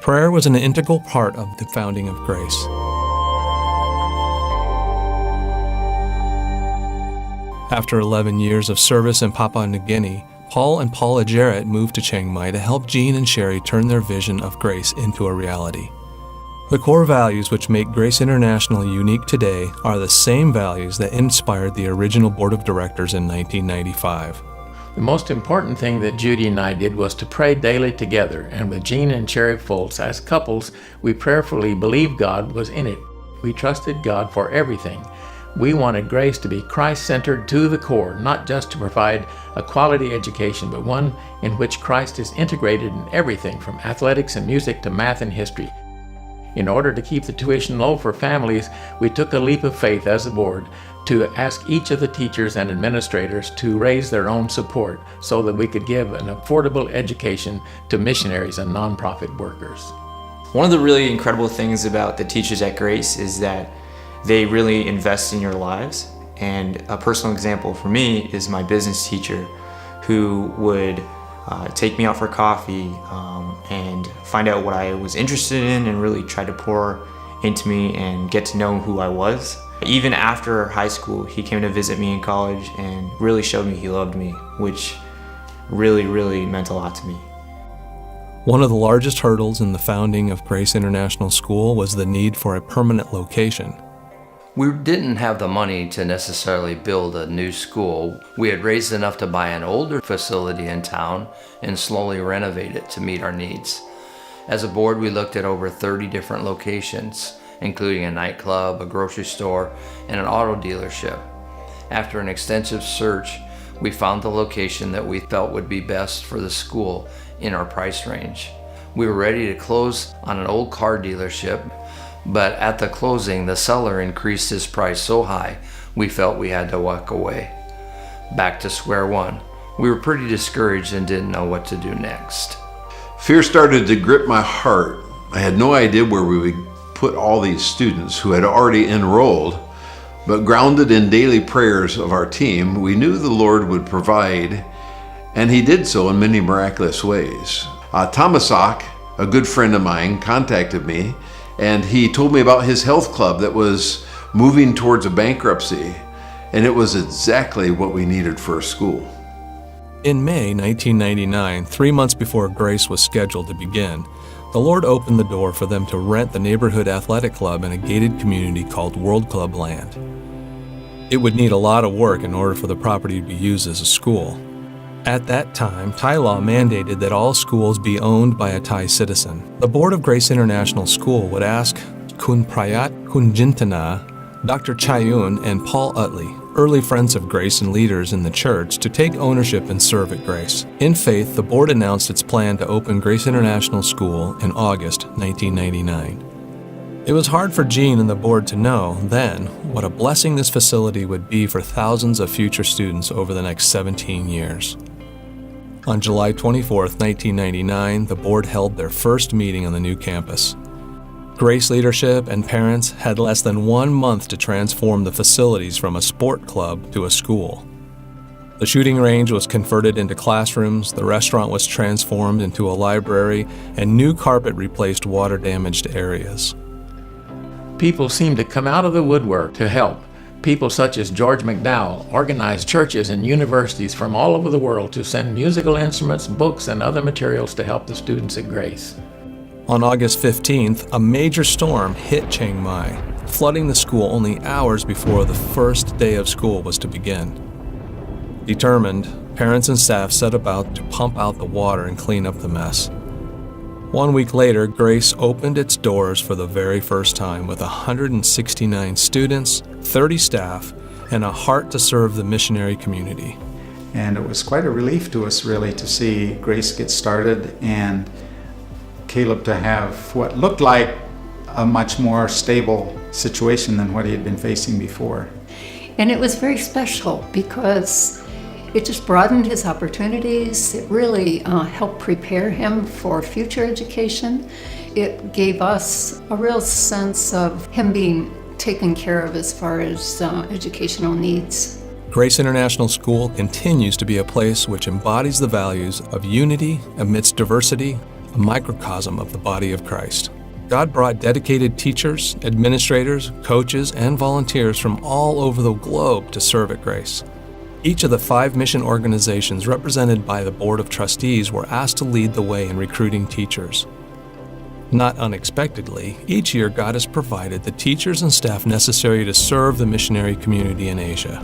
Prayer was an integral part of the founding of Grace. After 11 years of service in Papua New Guinea, Paul and Paula Jarrett moved to Chiang Mai to help Jean and Sherry turn their vision of Grace into a reality. The core values which make Grace International unique today are the same values that inspired the original board of directors in 1995. The most important thing that Judy and I did was to pray daily together, and with Jean and Sherry Foltz as couples, we prayerfully believed God was in it. We trusted God for everything. We wanted Grace to be Christ-centered to the core, not just to provide a quality education, but one in which Christ is integrated in everything from athletics and music to math and history. In order to keep the tuition low for families, we took a leap of faith as a board to ask each of the teachers and administrators to raise their own support so that we could give an affordable education to missionaries and nonprofit workers. One of the really incredible things about the teachers at Grace is that they really invest in your lives. And a personal example for me is my business teacher, who would take me out for coffee and find out what I was interested in and really try to pour into me and get to know who I was. Even after high school, he came to visit me in college and really showed me he loved me, which really, really meant a lot to me. One of the largest hurdles in the founding of Grace International School was the need for a permanent location. We didn't have the money to necessarily build a new school. We had raised enough to buy an older facility in town and slowly renovate it to meet our needs. As a board, we looked at over 30 different locations, including a nightclub, a grocery store, and an auto dealership. After an extensive search, we found the location that we felt would be best for the school in our price range. We were ready to close on an old car dealership, but at the closing, the seller increased his price so high, we felt we had to walk away. Back to square one. We were pretty discouraged and didn't know what to do next. Fear started to grip my heart. I had no idea where we would put all these students who had already enrolled, but grounded in daily prayers of our team, we knew the Lord would provide, and He did so in many miraculous ways. Thomasak, a good friend of mine, contacted me, and he told me about his health club that was moving towards a bankruptcy, and it was exactly what we needed for a school. In May 1999, 3 months before Grace was scheduled to begin, the Lord opened the door for them to rent the neighborhood athletic club in a gated community called World Club Land. It would need a lot of work in order for the property to be used as a school. At that time, Thai law mandated that all schools be owned by a Thai citizen. The board of Grace International School would ask Kun Prayat Kunjintana, Dr. Chayun, and Paul Utley, early friends of Grace and leaders in the church, to take ownership and serve at Grace. In faith, the board announced its plan to open Grace International School in August 1999. It was hard for Jean and the board to know then what a blessing this facility would be for thousands of future students over the next 17 years. On July 24, 1999, the board held their first meeting on the new campus. Grace leadership and parents had less than 1 month to transform the facilities from a sport club to a school. The shooting range was converted into classrooms, the restaurant was transformed into a library, and new carpet replaced water-damaged areas. People seemed to come out of the woodwork to help. People such as George McDowell organized churches and universities from all over the world to send musical instruments, books, and other materials to help the students at Grace. On August 15th, a major storm hit Chiang Mai, flooding the school only hours before the first day of school was to begin. Determined, parents and staff set about to pump out the water and clean up the mess. 1 week later, Grace opened its doors for the very first time with 169 students, 30 staff, and a heart to serve the missionary community. And it was quite a relief to us, really, to see Grace get started and Caleb to have what looked like a much more stable situation than what he had been facing before. And it was very special because it just broadened his opportunities. It really helped prepare him for future education. It gave us a real sense of him being taken care of as far as educational needs. Grace International School continues to be a place which embodies the values of unity amidst diversity, a microcosm of the body of Christ. God brought dedicated teachers, administrators, coaches, and volunteers from all over the globe to serve at Grace. Each of the 5 mission organizations represented by the Board of Trustees were asked to lead the way in recruiting teachers. Not unexpectedly, each year God has provided the teachers and staff necessary to serve the missionary community in Asia.